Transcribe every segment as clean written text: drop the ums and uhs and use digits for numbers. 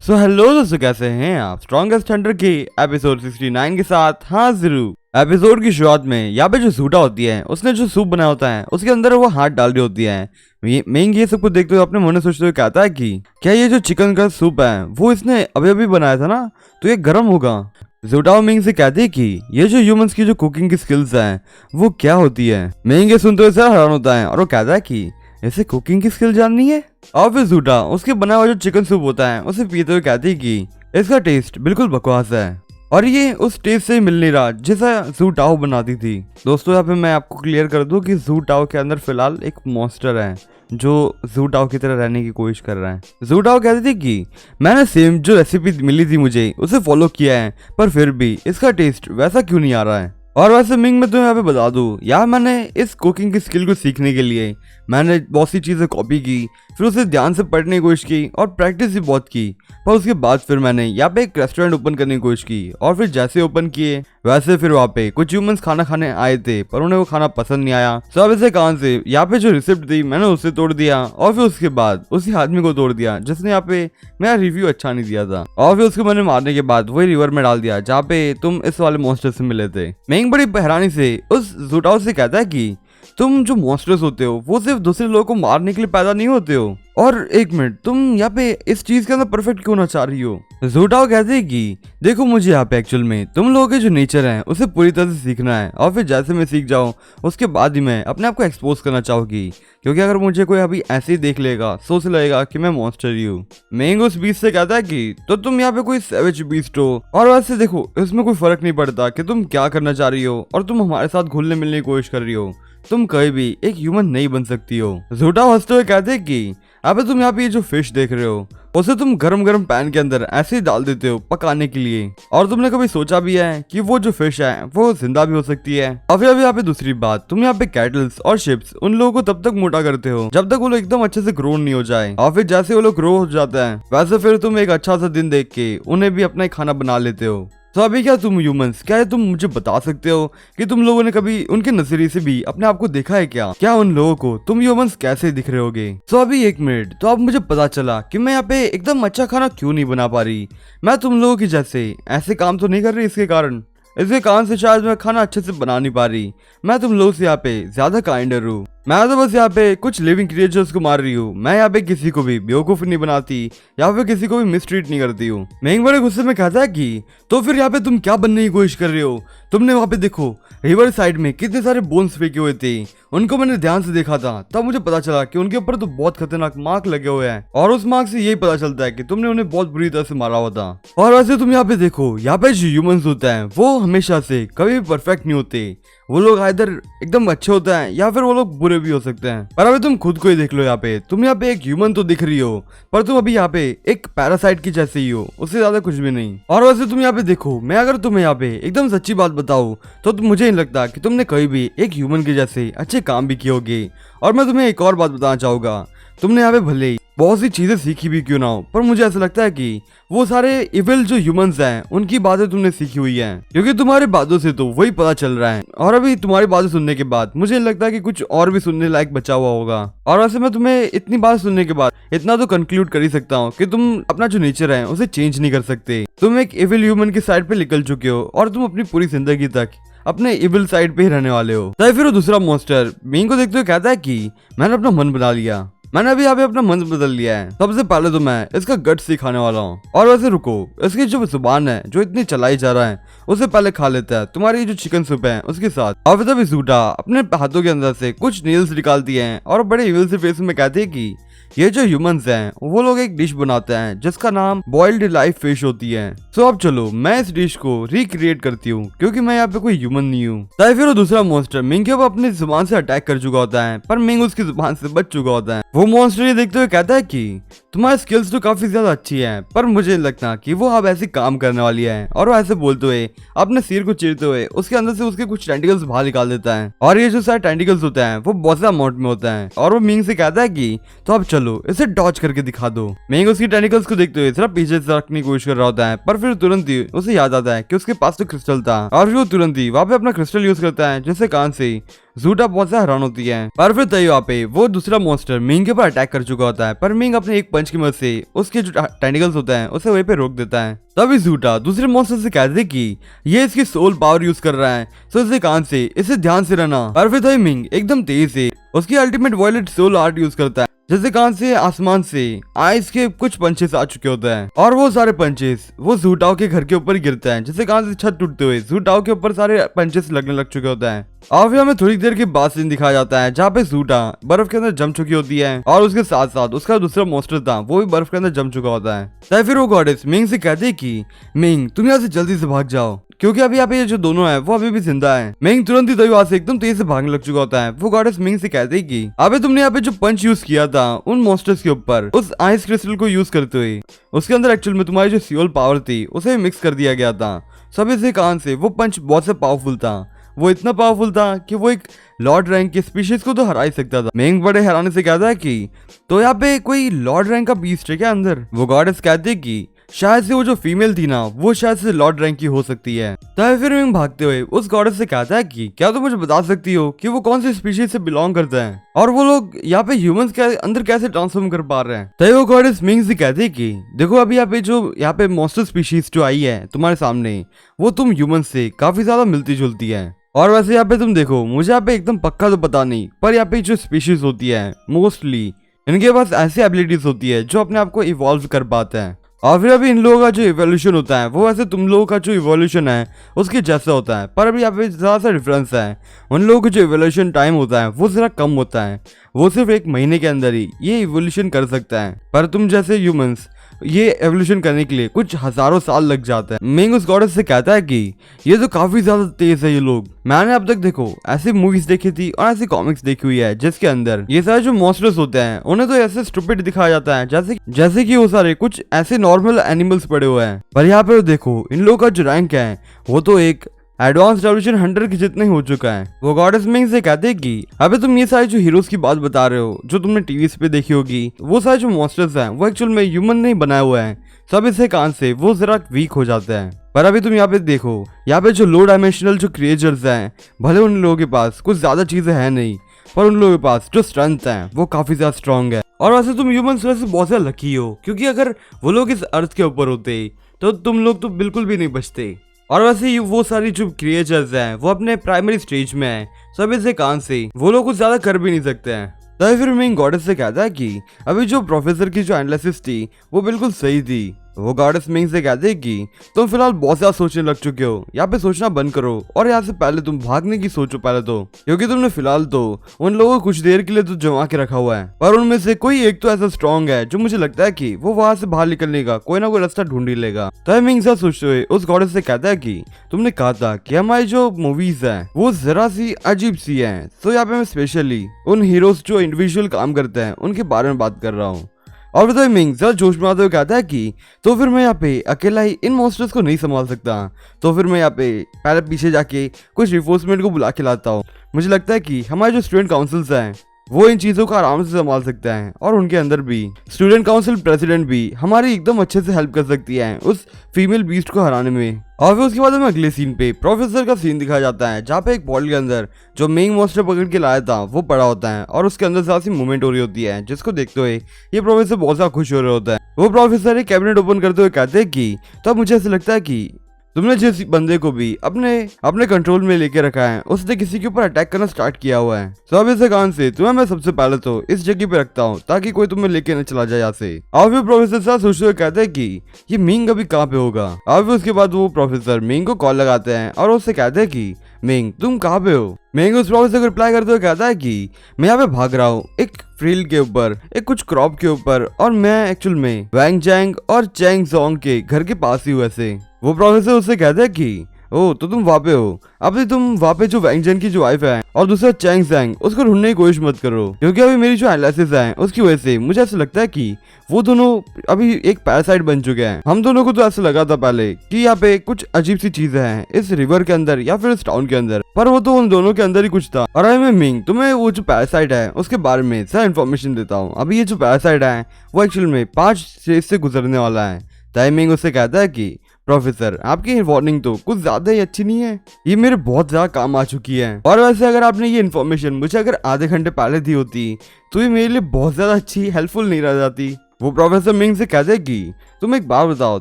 So hello दोस्तों, कैसे हैं आप? स्ट्रॉन्गेस्ट हंटर के एपिसोड 69 के साथ हाजिर हूँ। एपिसोड की शुरुआत में यहाँ पे जो सूटा होती है उसने जो सूप बनाया होता है उसके अंदर वो हाथ डाल रही होती है। मेंग ये सब कुछ देखते हुए अपने मन में सोचते हुए कहता है कि क्या ये जो चिकन का सूप है वो इसने अभी अभी बनाया था ना, तो ये गर्म होगा। ज़ुटाओ मिंग से कहती है कि ये जो ह्यूमंस की जो कुकिंग की स्किल्स हैं वो क्या होती है। मिंग ये सुनते हुए सर हैरान होता है और वो कहता है कि इसे कुकिंग की स्किल जाननी है। और फिर ज़ुटा उसके बना हुआ जो चिकन सूप होता है उसे पीते हुए कहती है कि इसका टेस्ट बिल्कुल बकवास है और ये उस टेस्ट से मिल नहीं रहा जैसा ज़ुटाओ बनाती थी। दोस्तों यहाँ पे मैं आपको क्लियर कर दूं कि ज़ुटाओ के अंदर फिलहाल एक मॉन्स्टर है जो ज़ुटाओ की तरह रहने की कोशिश कर रहा है। ज़ुटाओ कहती थी कि मैंने सेम जो रेसिपी मिली थी मुझे उसे फॉलो किया है, पर फिर भी इसका टेस्ट वैसा क्यों नहीं आ रहा है। और वैसे मिंग मैं तुम्हें यहाँ पे बता दूं, यार मैंने इस कुकिंग की स्किल को सीखने के लिए मैंने बहुत सी चीज़ें कॉपी की, फिर उसे ध्यान से पढ़ने की कोशिश की और प्रैक्टिस भी बहुत की। पर उसके बाद फिर मैंने यहाँ पे एक रेस्टोरेंट ओपन करने की कोशिश की और फिर जैसे ओपन किए वैसे फिर वहाँ पे कुछ ह्यूमंस खाना खाने आए थे, पर उन्हें वो खाना पसंद नहीं आया। सब इसे कान से यहाँ पे जो रिसिप्ट थी मैंने उसे तोड़ दिया और फिर उसके बाद उसी आदमी को तोड़ दिया जिसने यहाँ पे मेरा रिव्यू अच्छा नहीं दिया था। और फिर उसको मैंने मारने के बाद वही रिवर में डाल दिया जहाँ पे तुम इस वाले मॉन्स्टर से मिले थे। मिंग बड़ी हैरानी से उस ज़ुटाओ से कहता है कि तुम जो मॉन्स्टर्स होते हो वो सिर्फ दूसरे लोगों को मारने के लिए पैदा नहीं होते हो। और एक मिनट, तुम यहाँ पे इस चीज के अंदर परफेक्ट क्यों ना चाह रही हो? ज़ुटाओ कहते हैं कि देखो मुझे यहाँ पे एक्चुअल में तुम लोगों के जो नेचर है उसे पूरी तरह से सीखना है और फिर जैसे मैं सीख जाऊँ उसके बाद ही मैं अपने आप को एक्सपोज करना चाहूंगी, क्योंकि अगर मुझे कोई अभी ऐसे ही देख लेगा सोच लगेगा कि मैं मॉन्स्टर ही हूँ। मेंग उस बीस्ट से कहता है कि तो तुम यहाँ पे कोई सैवेज बीस्ट हो और वैसे देखो इसमें कोई फर्क नहीं पड़ता कि तुम क्या करना चाह रही हो और तुम हमारे साथ घुलने मिलने की कोशिश कर रही हो, तुम कभी भी एक ह्यूमन नहीं बन सकती हो। ज़ुटाओ हंसते हुए कहते हैं कि अबे तुम यहाँ पे ये जो फिश देख रहे हो उसे तुम गरम गरम पैन के अंदर ऐसे ही डाल देते हो पकाने के लिए, और तुमने कभी सोचा भी है कि वो जो फिश है वो जिंदा भी हो सकती है। और फिर अभी यहाँ पे दूसरी बात, तुम यहाँ पे कैटल्स और शिप्स उन लोगों को तब तक मोटा करते हो जब तक वो लोग एकदम अच्छे से ग्रो नहीं हो जाए, और फिर जैसे वो लोग ग्रो हो जाता है वैसे फिर तुम एक अच्छा सा दिन देख के उन्हें भी अपना खाना बना लेते हो। तो अभी क्या तुम ह्यूमंस, क्या तुम मुझे बता सकते हो कि तुम लोगों ने कभी उनके नजरिए से भी अपने आप को देखा है क्या उन लोगों को तुम ह्यूमंस कैसे दिख रहे होगे? तो अभी एक मिनट, तो अब मुझे पता चला कि मैं यहाँ पे एकदम अच्छा खाना क्यों नहीं बना पा रही। मैं तुम लोगों की जैसे ऐसे काम तो नहीं कर रही इसके कारण से शायद मैं खाना अच्छे से बना नहीं पा रही। मैं तुम लोगों से यहाँ पे ज्यादा काइंडर हूँ। मैं तो बस यहाँ पे कुछ लिविंग क्रिएचर्स को मार रही हूँ। मैं यहाँ पे किसी को भी बेवकूफ नहीं बनाती या फिर किसी को भी मिसट्रीट नहीं करती हूँ। मेंग बड़े गुस्से में कहता है कि तो फिर यहाँ पे तुम क्या बनने की कोशिश कर रहे हो? तुमने वहाँ पे देखो रिवर साइड में कितने सारे बोन्स फेंके हुए थे, उनको मैंने ध्यान से देखा था, तब मुझे पता चला कि उनके ऊपर तो बहुत खतरनाक मार्क लगे हुए हैं और उस मार्क से यही पता चलता है कि तुमने उन्हें बहुत बुरी तरह से मारा हुआ था। और वैसे तुम यहाँ पे देखो, यहाँ पे जो ह्यूमंस होते हैं वो हमेशा से कभी भी परफेक्ट नहीं होते। वो लोग इधर एकदम अच्छे होते हैं या फिर वो लोग बुरे भी हो सकते हैं। पर अभी तुम खुद को ही देख लो, यहाँ पे तुम यहाँ पे एक ह्यूमन तो दिख रही हो पर तुम अभी यहाँ पे एक पैरासाइट की जैसे ही हो, उससे ज्यादा कुछ भी नहीं। और वैसे तुम यहाँ पे देखो, मैं अगर तुम्हें यहाँ पे एकदम सच्ची बात बताऊं तो मुझे नहीं लगता कि तुमने कभी भी एक ह्यूमन के जैसे अच्छे काम भी किए होंगे। और मैं तुम्हें एक और बात बताना चाहूंगा, तुमने यहाँ पे भले ही बहुत सी चीजें सीखी भी क्यों ना हो, पर मुझे ऐसा लगता है कि वो सारे इविल जो ह्यूमंस हैं उनकी बातें तुमने सीखी हुई हैं, क्योंकि तुम्हारी बातों से तो वही पता चल रहा है। और अभी तुम्हारी बातें सुनने के बाद मुझे लगता है कि कुछ और भी सुनने लायक बचा हुआ होगा। और वैसे मैं तुम्हें इतनी बात सुनने के बाद इतना तो कंक्लूड कर ही सकता हूँ कि तुम अपना जो नेचर है उसे चेंज नहीं कर सकते। तुम एक इविल ह्यूमन की साइड पे निकल चुके हो और तुम अपनी पूरी जिंदगी तक अपने इविल साइड पे ही रहने वाले हो। तो फिर वो दूसरा मॉन्स्टर मिंग को देखते हुए कहता है कि मैंने अपना मन बना लिया, मैंने अभी यहाँ पे अपना मन बदल लिया है। सबसे पहले तो मैं इसका गट सिखाने वाला हूँ। और वैसे रुको, इसकी जो जुबान है जो इतनी चलाई जा रहा है उसे पहले खा लेता है तुम्हारी जो चिकन सूप है उसके साथ। और तभी ज़ुटा अपने हाथों के अंदर से कुछ नील्स निकालती है और बड़े इविल से फेस में कहती है कि ये जो ह्यूमंस हैं वो लोग एक डिश बनाते हैं जिसका नाम बॉइल्ड लाइव फिश होती है। तो अब चलो मैं इस डिश को रिक्रिएट करती हूँ, क्योंकि मैं यहाँ पे कोई ह्यूमन नहीं हूँ। तो फिर वो दूसरा मॉन्स्टर मिंग के ऊपर अपनी जुबान से अटैक कर चुका होता है, पर मिंग उसकी जुबान से बच चुका होता है। वो मॉन्स्टर ये देखते हुए कहता है कि तुम्हारी स्किल्स तो काफी ज्यादा अच्छी है, पर मुझे लगता कि वो अब ऐसे काम करने वाली है। और वो ऐसे बोलते हुए अपने सिर को चीरते हुए उसके अंदर से उसके कुछ टेंटिकल्स बाहर निकाल देता है। और ये जो सारे टेंटिकल्स होते हैं वो बहुत ज्यादा अमाउंट में होता है। और वो मिंग से कहता है कि तो अब चलो चलो इसे डॉज करके दिखा दो। मिंग उसकी टेनिकल्स को देखते हुए सिर्फ पीछे से रखने की कोशिश कर रहा होता है, पर फिर तुरंत ही उसे याद आता है कि उसके पास तो क्रिस्टल था और फिर वो तुरंत ही वहाँ पे अपना क्रिस्टल यूज करता है, जिससे कान से जूटा बहुत ज्यादा हैरान होती है। पर फिर तय वहाँ पे वो दूसरा मॉन्स्टर मिंग के ऊपर अटैक कर चुका होता है, पर मिंग अपने एक पंच की मदद से उसके जो टेंटिकल्स होता है उसे वहीं पे रोक देता है। तभी जूटा दूसरे मॉन्स्टर से कहते हैं कि ये इसकी सोल पावर यूज कर रहा है, तो इसे कान से इसे ध्यान से रहना। पर फिर तय मिंग एकदम तेज से उसकी ultimate violet soul art use करता है, जैसे कान से आसमान से आइस के कुछ पंचेस आ चुके होते हैं और वो सारे पंचेस वो जूटाओ के घर के ऊपर गिरते हैं, जैसे कान से छत टूटते हुए जूटाओ के ऊपर सारे पंचेस लगने लग चुके होते हैं। और फिर हमें थोड़ी देर के बाद सीन दिखाया जाता है जहाँ पे जूटा बर्फ के अंदर जम चुकी होती है और उसके साथ साथ उसका दूसरा मॉन्स्टर था वो भी बर्फ के अंदर जम चुका होता है। तब फिर वो गॉडेस मिंग से कहती है कि मिंग तुम यहाँ से जल्दी से भाग जाओ, क्योंकि अभी यहाँ पे ये जो दोनों है वो अभी भी जिंदा है। मिंग तुरंत ही वहां से एकदम तेज से भागने लग चुका होता है। वो गॉडेस मिंग से कहते हैं कि अबे तुमने यहाँ पे जो पंच यूज किया था उन मॉन्स्टर्स के ऊपर उस आइस क्रिस्टल को यूज करते हुए उसके अंदर एक्चुअल में तुम्हारी जो सोल पावर थी उसे मिक्स कर दिया गया था। सभी से कान से वो पंच बहुत से पावरफुल था, वो इतना पावरफुल था कि वो एक लॉर्ड रैंक की स्पीशीज को तो हरा ही सकता था। मिंग बड़े हैरानी से कहता है कि तो यहाँ पे कोई लॉर्ड रैंक का बीस्ट है क्या अंदर? वो गॉडेस कहते हैं कि शायद से वो जो फीमेल थी ना वो शायद से लॉर्ड रैंक की हो सकती है। तब फिर मिंग भागते हुए उस गॉडेस से कहता है कि क्या तुम मुझे बता सकती हो कि वो कौन सी स्पीशीज से बिलोंग करता है और वो लोग यहाँ पे ह्यूमंस के अंदर कैसे ट्रांसफॉर्म कर पा रहे हैं? तब वो गॉडेस मिंग से कहती है कि देखो अभी यहाँ पे मॉन्स्टर स्पीशीज जो आई है तुम्हारे सामने वो तुम ह्यूमन से काफी ज्यादा मिलती जुलती है। और वैसे यहाँ पे तुम देखो मुझे यहाँ पे एकदम पक्का तो पता नहीं, पर यहाँ पे जो स्पीशीज होती है मोस्टली इनके पास ऐसी एबिलिटीज होती है जो अपने आप को इवॉल्व कर पाते हैं। और फिर अभी इन लोगों का जो इवोल्यूशन होता है वो वैसे तुम लोगों का जो इवोल्यूशन है उसके जैसा होता है, पर अभी यहाँ पे ज़रा सा डिफरेंस है। उन लोगों का जो इवोल्यूशन टाइम होता है वो ज़रा कम होता है, वो सिर्फ 1 महीने के अंदर ही ये इवोल्यूशन कर सकता है, पर तुम जैसे ह्यूमंस ये एवोल्यूशन करने के लिए कुछ हजारों साल लग जाता है। मिंग उस गॉडेस से कहता है कि ये तो काफी ज्यादा तेज है ये लोग, मैंने अब तक देखो ऐसी मूवीज देखी थी और ऐसी कॉमिक्स देखी हुई है जिसके अंदर ये सारे जो मॉन्स्टर्स होते हैं उन्हें तो ऐसे स्टूपिड दिखाया जाता है जैसे कि वो सारे कुछ ऐसे नॉर्मल एनिमल्स पड़े हुए हैं, पर यहाँ पे देखो इन लोगों का जो रैंक है वो तो एक एडवांस रेवोल्यूशन हंटर के जितना ही हो चुका है। वो गॉडेस मिंग से कहते हैं कि अबे तुम ये सारे जो हीरोज की बात बता रहे हो जो तुमने टीवी पे देखी होगी, वो सारे जो मॉन्स्टर्स हैं वो एक्चुअल में ह्यूमन नहीं बनाए हुए हैं, सब इससे कान से वो जरा वीक हो जाते हैं। पर अभी तुम यहाँ पे देखो यहाँ पे जो लो डायमेंशनल जो क्रिएचर्स हैं भले उन लोगों के पास कुछ ज्यादा चीजें हैं नहीं, पर उन लोगों के पास जो स्ट्रेंथ है वो काफी ज्यादा स्ट्रांग है। और वैसे तुम ह्यूमंस वैसे बहुत ज्यादा लकी हो, क्योंकि अगर वो लोग इस अर्थ के ऊपर होते तो तुम लोग तो बिल्कुल भी नहीं बचते। और वैसे वो सारी जो क्रिएचर्स हैं वो अपने प्राइमरी स्टेज में हैं, सब इससे कान से वो लोग कुछ ज्यादा कर भी नहीं सकते हैं। तभी फिर मिंग गॉडेस से कहता है कि अभी जो प्रोफेसर की जो एनालिसिस थी वो बिल्कुल सही थी। वो गॉडेस मिंग से कहते हैं कि तुम फिलहाल बहुत ज्यादा सोचने लग चुके हो, यहाँ पे सोचना बंद करो और यहाँ से पहले तुम भागने की सोचो पहले तो, क्योंकि तुमने फिलहाल तो उन लोगों को कुछ देर के लिए तो जमा के रखा हुआ है, पर उनमें से कोई एक तो ऐसा स्ट्रॉन्ग है जो मुझे लगता है कि वो वहां से बाहर निकलने का कोई ना कोई रास्ता ढूंढ ही लेगा। तभी मिंग से सोचते हुए उस गॉडेस से कहता है कि तुमने कहा था कि हमारी जो मूवीज है वो जरा सी अजीब सी है, तो यहाँ पे मैं स्पेशली उन हीरोज जो इंडिविजुअल काम करते हैं उनके बारे में बात कर रहा हूँ। और फिर मिंग जरा जोश में आते हुए कहता है कि तो फिर मैं यहाँ पे अकेला ही इन मॉन्स्टर्स को नहीं संभाल सकता, तो फिर मैं यहाँ पे पहले पीछे जाके कुछ रिफोर्समेंट को बुला के लाता हूँ। मुझे लगता है कि हमारे जो स्टूडेंट काउंसिल्स हैं वो इन चीज़ों को आराम से संभाल सकता है, और उनके अंदर भी स्टूडेंट काउंसिल प्रेसिडेंट भी हमारी एकदम अच्छे से हेल्प कर सकती है उस फीमेल बीस्ट को हराने में। और फिर उसके बाद हमें अगले सीन पे प्रोफेसर का सीन दिखाया जाता है जहाँ पे एक बॉटल के अंदर जो मेन मॉन्स्टर पकड़ के लाया था वो पड़ा होता है और उसके अंदर से मूवमेंट हो रही होती है, जिसको देखते हुए ये प्रोफेसर बहुत ज्यादा खुश हो रहा होता है। वो प्रोफेसर एक कैबिनेट ओपन करते हुए कहते हैं कि तब मुझे ऐसा लगता है कि तुमने जिस बंदे को भी अपने कंट्रोल में लेके रखा है उसने किसी के ऊपर अटैक करना स्टार्ट किया हुआ है। तो अब इस कान से तुम्हें मैं सबसे पहले तो इस जगह पे रखता हूँ ताकि कोई तुम्हें लेके न चला जाए यहाँ से। और फिर प्रोफेसर साहब सोचते हुए कहते हैं कि ये मिंग अभी कहाँ पे होगा। और फिर उसके बाद वो प्रोफेसर मिंग को कॉल लगाते हैं और उससे कहते हैं कि मिंग तुम कहाँ पे हो। मिंग उस प्रोफेसर को रिप्लाई करते हुए कहता है कि मैं यहाँ पे भाग रहा हूँ एक फील्ड के ऊपर, एक कुछ क्रॉप के ऊपर, और मैं एक्चुअल में वैंग जैंग और चैंग जोंग के घर के पास ही हूँ। ऐसे वो प्रोफेसर उससे कहता है कि ओ तो तुम वहाँ पे हो। अभी तुम वहाँ पे जो वैंगजन की जो वाइफ है और दूसरा चैंग जैंग, उसको ढूंढने की कोशिश मत करो, क्योंकि अभी मेरी जो एनालिसिस है उसकी वजह से मुझे ऐसा लगता है कि वो दोनों अभी एक पैरासाइट बन चुके हैं। हम दोनों को तो ऐसा लगा था पहले कि यहाँ पे कुछ अजीब सी चीजें हैं इस रिवर के अंदर या फिर इस टाउन के अंदर, पर वो तो उन दोनों के अंदर ही कुछ था। और अभी मैं मिंग तुम्हें वो जो पैरासाइट है उसके बारे में सारा इन्फॉर्मेशन देता हूँ। अभी ये जो पैरासाइट है वो एक्चुअल में 5 स्टेज से गुजरने वाला है। टाइमिंग उससे कहता है कि प्रोफेसर आपकी वार्निंग तो कुछ ज्यादा ही अच्छी नहीं है, ये मेरे बहुत ज्यादा काम आ चुकी है। और वैसे अगर आपने ये इन्फॉर्मेशन मुझे अगर आधे घंटे पहले दी होती तो ये मेरे लिए बहुत ज्यादा अच्छी हेल्पफुल नहीं रह जाती। वो प्रोफेसर मिंग से कहते कि तुम एक बात बताओ,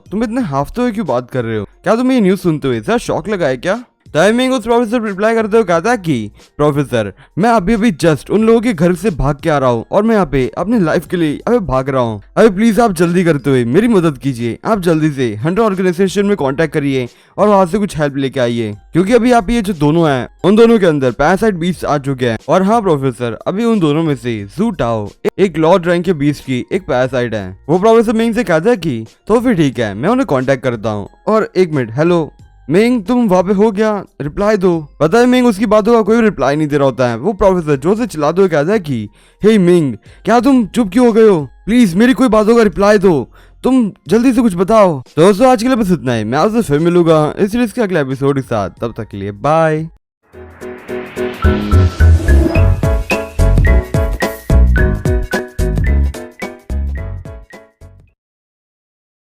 तुम इतने हाफते हुए क्यों बात कर रहे हो? क्या तुम्हें ये न्यूज सुनते हुए जरा शौक लगा है क्या? टाइमिंग उस प्रोफेसर रिप्लाई करते हुए कहता है कि प्रोफेसर मैं अभी अभी जस्ट उन लोगों के घर से भाग के आ रहा हूँ और मैं यहाँ पे अपनी लाइफ के लिए अभी भाग रहा हूँ। अभी प्लीज आप जल्दी करते हुए मेरी मदद कीजिए, आप जल्दी से हंटर ऑर्गेनाइजेशन में कांटेक्ट करिए और वहां से कुछ हेल्प लेके आइए, क्योंकि अभी आप ये जो दोनों हैं उन दोनों के अंदर पैरासाइट बीस्ट आ चुके हैं। और हाँ प्रोफेसर, अभी उन दोनों में से ज़ू टाओ एक लॉर्ड रैंक के बीस्ट की एक पैरासाइट है। वो प्रोफेसर मिंग से कहता है कि तो फिर ठीक है, मैं उन्हें कांटेक्ट करता हूँ। और एक मिनट, हेलो मिंग तुम वहाँ पे हो क्या? रिप्लाई दो। पता है मिंग उसकी बातों का कोई रिप्लाई नहीं दे रहा होता है। वो प्रोफेसर जोर से चिल्लाते हुए कहता है कि हे मिंग क्या तुम चुप क्यों हो गए हो? प्लीज मेरी कोई बातों का रिप्लाई दो, तुम जल्दी से कुछ बताओ। तो दोस्तों आज के लिए बस इतना ही, मैं आपसे फिर मिलूंगा इस सीरीज के अगले एपिसोड के साथ। तब तक के लिए बाय।